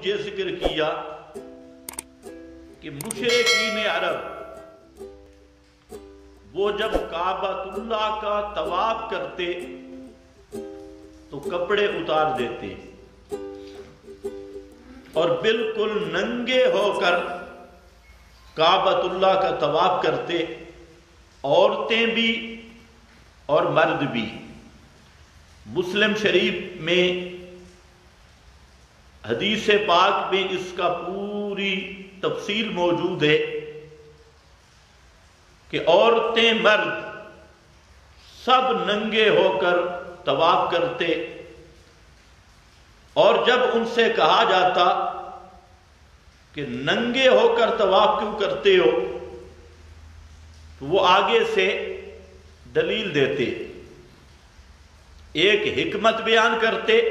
یہ ذکر کیا کہ مشرکین عرب وہ جب کعبۃ اللہ کا طواف کرتے تو کپڑے اتار دیتے اور بالکل ننگے ہو کر کعبۃ اللہ کا طواف کرتے، عورتیں بھی اور مرد بھی۔ مسلم شریف میں حدیث پاک میں اس کا پوری تفصیل موجود ہے کہ عورتیں مرد سب ننگے ہو کر طواف کرتے، اور جب ان سے کہا جاتا کہ ننگے ہو کر طواف کیوں کرتے ہو تو وہ آگے سے دلیل دیتے، ایک حکمت بیان کرتے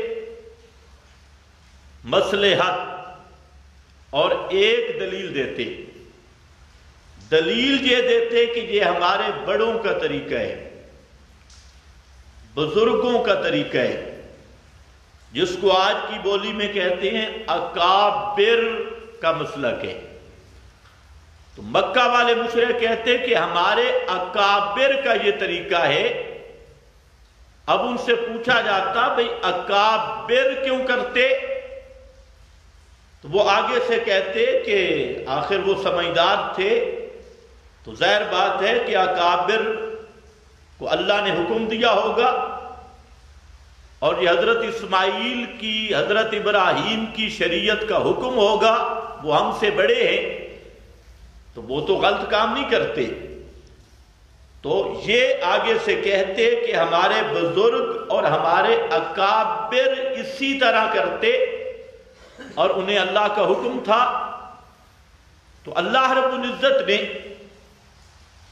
مصلحت، اور ایک دلیل دیتے۔ دلیل یہ دیتے کہ یہ ہمارے بڑوں کا طریقہ ہے، بزرگوں کا طریقہ ہے، جس کو آج کی بولی میں کہتے ہیں اکابر کا مسلک ہے۔ تو مکہ والے مشرک کہتے کہ ہمارے اکابر کا یہ طریقہ ہے۔ اب ان سے پوچھا جاتا بھئی اکابر کیوں کرتے، تو وہ آگے سے کہتے کہ آخر وہ سمجھدار تھے، تو ظاہر بات ہے کہ اکابر کو اللہ نے حکم دیا ہوگا، اور یہ حضرت اسماعیل کی، حضرت ابراہیم کی شریعت کا حکم ہوگا، وہ ہم سے بڑے ہیں تو وہ تو غلط کام نہیں کرتے۔ تو یہ آگے سے کہتے کہ ہمارے بزرگ اور ہمارے اکابر اسی طرح کرتے اور انہیں اللہ کا حکم تھا۔ تو اللہ رب العزت نے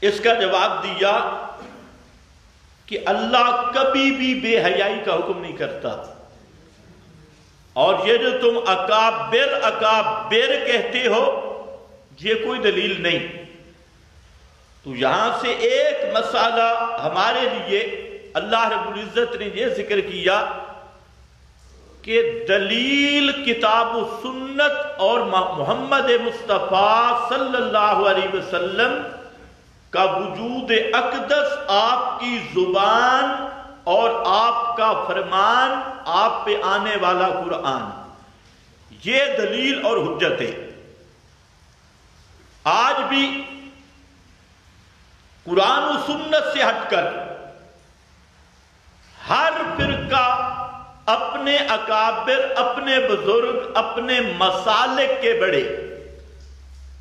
اس کا جواب دیا کہ اللہ کبھی بھی بے حیائی کا حکم نہیں کرتا، اور یہ جو تم اکابر اکابر کہتے ہو یہ کوئی دلیل نہیں۔ تو یہاں سے ایک مسئلہ ہمارے لیے اللہ رب العزت نے یہ ذکر کیا کہ دلیل کتاب و سنت اور محمد مصطفیٰ صلی اللہ علیہ وسلم کا وجود اقدس، آپ کی زبان اور آپ کا فرمان، آپ پہ آنے والا قرآن، یہ دلیل اور حجت ہے۔ آج بھی قرآن و سنت سے ہٹ کر ہر فرقہ اپنے اکابر، اپنے بزرگ، اپنے مسالک کے بڑے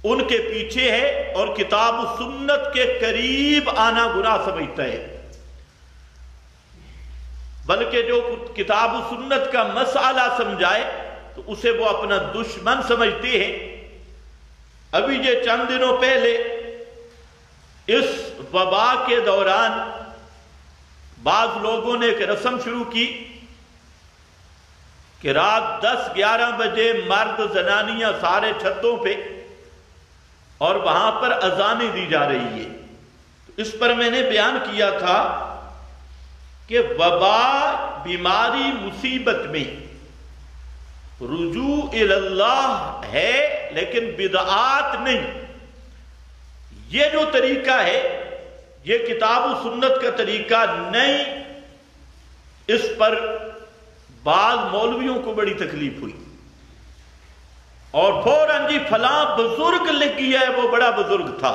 ان کے پیچھے ہے، اور کتاب و سنت کے قریب آنا گناہ سمجھتا ہے۔ بلکہ جو کتاب و سنت کا مسئلہ سمجھائے تو اسے وہ اپنا دشمن سمجھتے ہیں۔ ابھی یہ چند دنوں پہلے اس وبا کے دوران بعض لوگوں نے ایک رسم شروع کی کہ رات 10-11 بجے مرد زنانیاں سارے چھتوں پہ، اور وہاں پر اذانیں دی جا رہی ہے۔ اس پر میں نے بیان کیا تھا کہ وبا، بیماری، مصیبت میں رجوع اللہ ہے لیکن بدعات نہیں۔ یہ جو طریقہ ہے یہ کتاب و سنت کا طریقہ نہیں۔ اس پر بعض مولویوں کو بڑی تکلیف ہوئی، اور فوراً جی فلاں بزرگ لکھ گیا ہے وہ بڑا بزرگ تھا،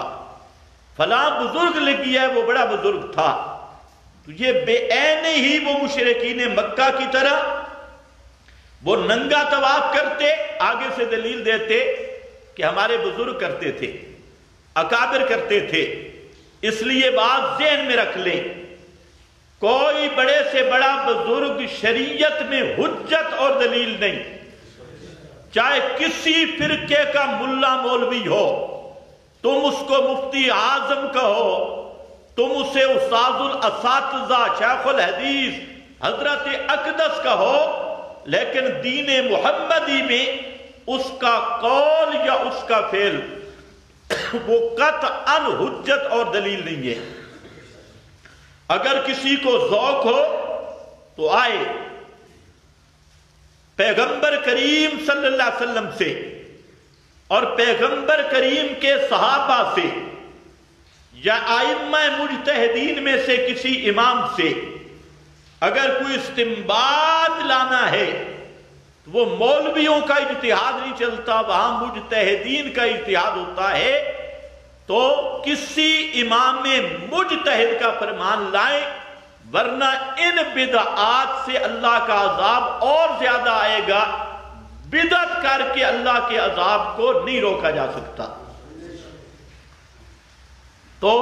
فلاں بزرگ لکھ گیا ہے وہ بڑا بزرگ تھا۔ تو یہ بے عین ہی وہ مشرکین مکہ کی طرح وہ ننگا طواف کرتے، آگے سے دلیل دیتے کہ ہمارے بزرگ کرتے تھے، اکابر کرتے تھے۔ اس لیے بات ذہن میں رکھ لیں، کوئی بڑے سے بڑا بزرگ شریعت میں حجت اور دلیل نہیں، چاہے کسی فرقے کا ملا مولوی ہو، تم اس کو مفتی اعظم کہو، تم اسے استاذ الاساتذہ شیخ الحدیث حضرت اقدس کہو، لیکن دین محمدی میں اس کا قول یا اس کا فعل وہ قطعاً حجت اور دلیل نہیں ہے۔ اگر کسی کو ذوق ہو تو آئے، پیغمبر کریم صلی اللہ علیہ وسلم سے اور پیغمبر کریم کے صحابہ سے یا ائمہ مجتہدین میں سے کسی امام سے اگر کوئی استنباط لانا ہے تو وہ مولویوں کا اجتہاد نہیں چلتا، وہاں مجتہدین کا اجتہاد ہوتا ہے۔ تو کسی امام مجتہد کا فرمان لائیں، ورنہ ان بدعات سے اللہ کا عذاب اور زیادہ آئے گا۔ بدعت کر کے اللہ کے عذاب کو نہیں روکا جا سکتا۔ تو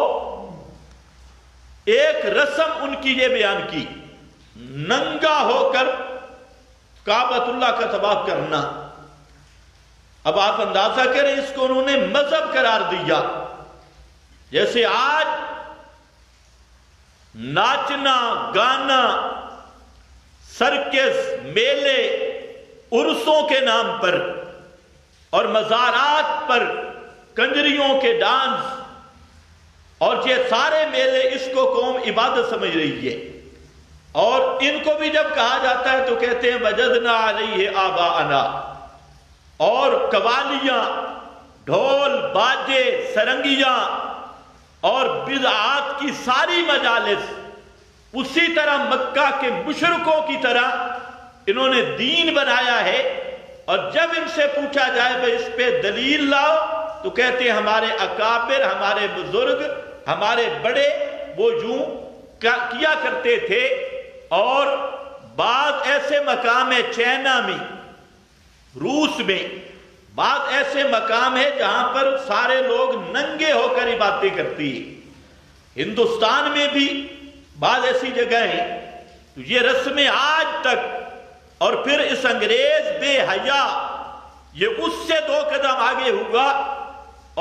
ایک رسم ان کی یہ بیان کی، ننگا ہو کر کعبۃ اللہ کا طواف کرنا۔ اب آپ اندازہ کریں، اس کو انہوں نے مذہب قرار دیا۔ جیسے آج ناچنا گانا، سرکس، میلے، عرسوں کے نام پر اور مزارات پر کنجریوں کے ڈانس اور یہ سارے میلے، اس کو قوم عبادت سمجھ رہی ہے۔ اور ان کو بھی جب کہا جاتا ہے تو کہتے ہیں وجدنا علیہ آباءنا۔ اور قوالیاں، ڈھول، باجے، سرنگیاں اور بدعات کی ساری مجالس اسی طرح مکہ کے مشرکوں کی طرح انہوں نے دین بنایا ہے۔ اور جب ان سے پوچھا جائے کہ اس پہ دلیل لاؤ تو کہتے ہیں ہمارے اکابر، ہمارے بزرگ، ہمارے بڑے وہ یوں کیا کرتے تھے۔ اور بعض ایسے مقام ہے چائنا میں، روس میں، بعض ایسے مقام ہے جہاں پر سارے لوگ ننگے ہو کر عبادتیں کرتی ہیں۔ ہندوستان میں بھی بعض ایسی جگہ ہیں۔ تو یہ رسمیں آج تک، اور پھر اس انگریز بے حیا یہ اس سے 2 قدم آگے ہوا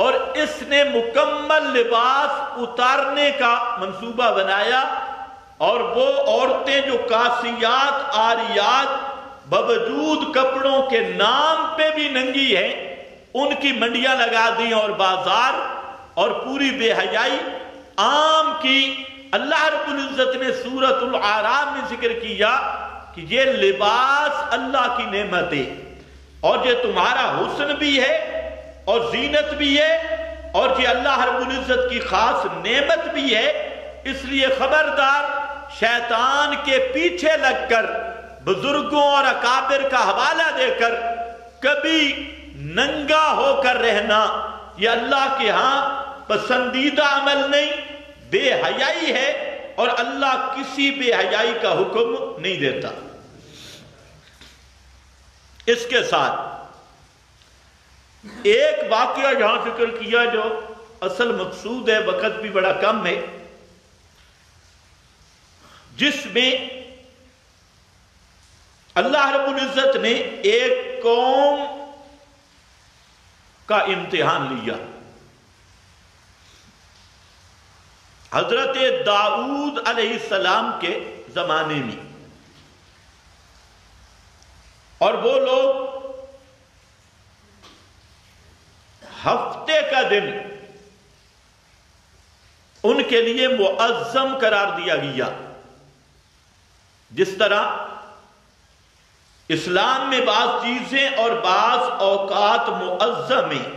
اور اس نے مکمل لباس اتارنے کا منصوبہ بنایا، اور وہ عورتیں جو کاسیات عاریات باوجود کپڑوں کے نام پہ بھی ننگی ہیں، ان کی منڈیاں لگا دی اور بازار، اور پوری بے حیائی عام کی۔ اللہ رب العزت نے سورۃ الاعراف میں ذکر کیا کہ یہ لباس اللہ کی نعمت ہے، اور یہ تمہارا حسن بھی ہے اور زینت بھی ہے، اور یہ اللہ رب العزت کی خاص نعمت بھی ہے۔ اس لیے خبردار، شیطان کے پیچھے لگ کر بزرگوں اور اکابر کا حوالہ دے کر کبھی ننگا ہو کر رہنا یہ اللہ کے ہاں پسندیدہ عمل نہیں، بے حیائی ہے، اور اللہ کسی بے حیائی کا حکم نہیں دیتا۔ اس کے ساتھ ایک واقعہ یہاں ذکر کیا جو اصل مقصود ہے، وقت بھی بڑا کم ہے، جس میں اللہ رب العزت نے ایک قوم کا امتحان لیا۔ حضرت داؤد علیہ السلام کے زمانے میں، اور وہ لوگ ہفتے کا دن ان کے لیے معظم قرار دیا گیا۔ جس طرح اسلام میں بعض چیزیں اور بعض اوقات معظم ہیں،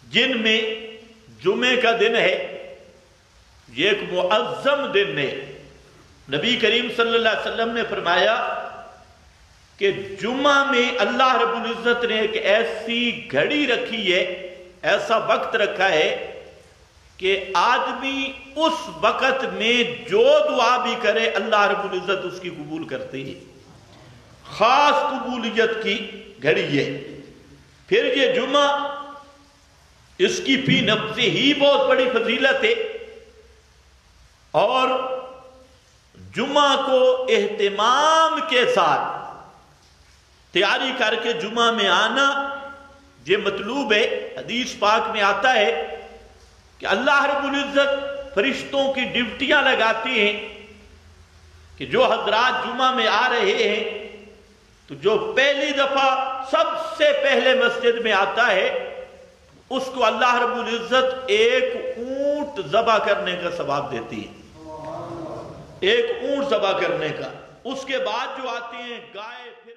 جن میں جمعے کا دن ہے، یہ ایک معظم دن ہے۔ نبی کریم صلی اللہ علیہ وسلم نے فرمایا کہ جمعہ میں اللہ رب العزت نے ایک ایسی گھڑی رکھی ہے، ایسا وقت رکھا ہے کہ آدمی اس وقت میں جو دعا بھی کرے اللہ رب العزت اس کی قبول کرتے ہیں، خاص قبولیت کی گھڑی ہے۔ پھر یہ جمعہ، اس کی فی نفسہ ہی بہت بڑی فضیلت ہے، اور جمعہ کو اہتمام کے ساتھ تیاری کر کے جمعہ میں آنا یہ مطلوب ہے۔ حدیث پاک میں آتا ہے کہ اللہ رب العزت فرشتوں کی ڈیوٹیاں لگاتی ہیں کہ جو حضرات جمعہ میں آ رہے ہیں تو جو پہلی دفعہ سب سے پہلے مسجد میں آتا ہے اس کو اللہ رب العزت ایک اونٹ ذبح کرنے کا ثواب دیتی ہے، ایک اونٹ ذبح کرنے کا۔ اس کے بعد جو آتے ہیں گائے، پھر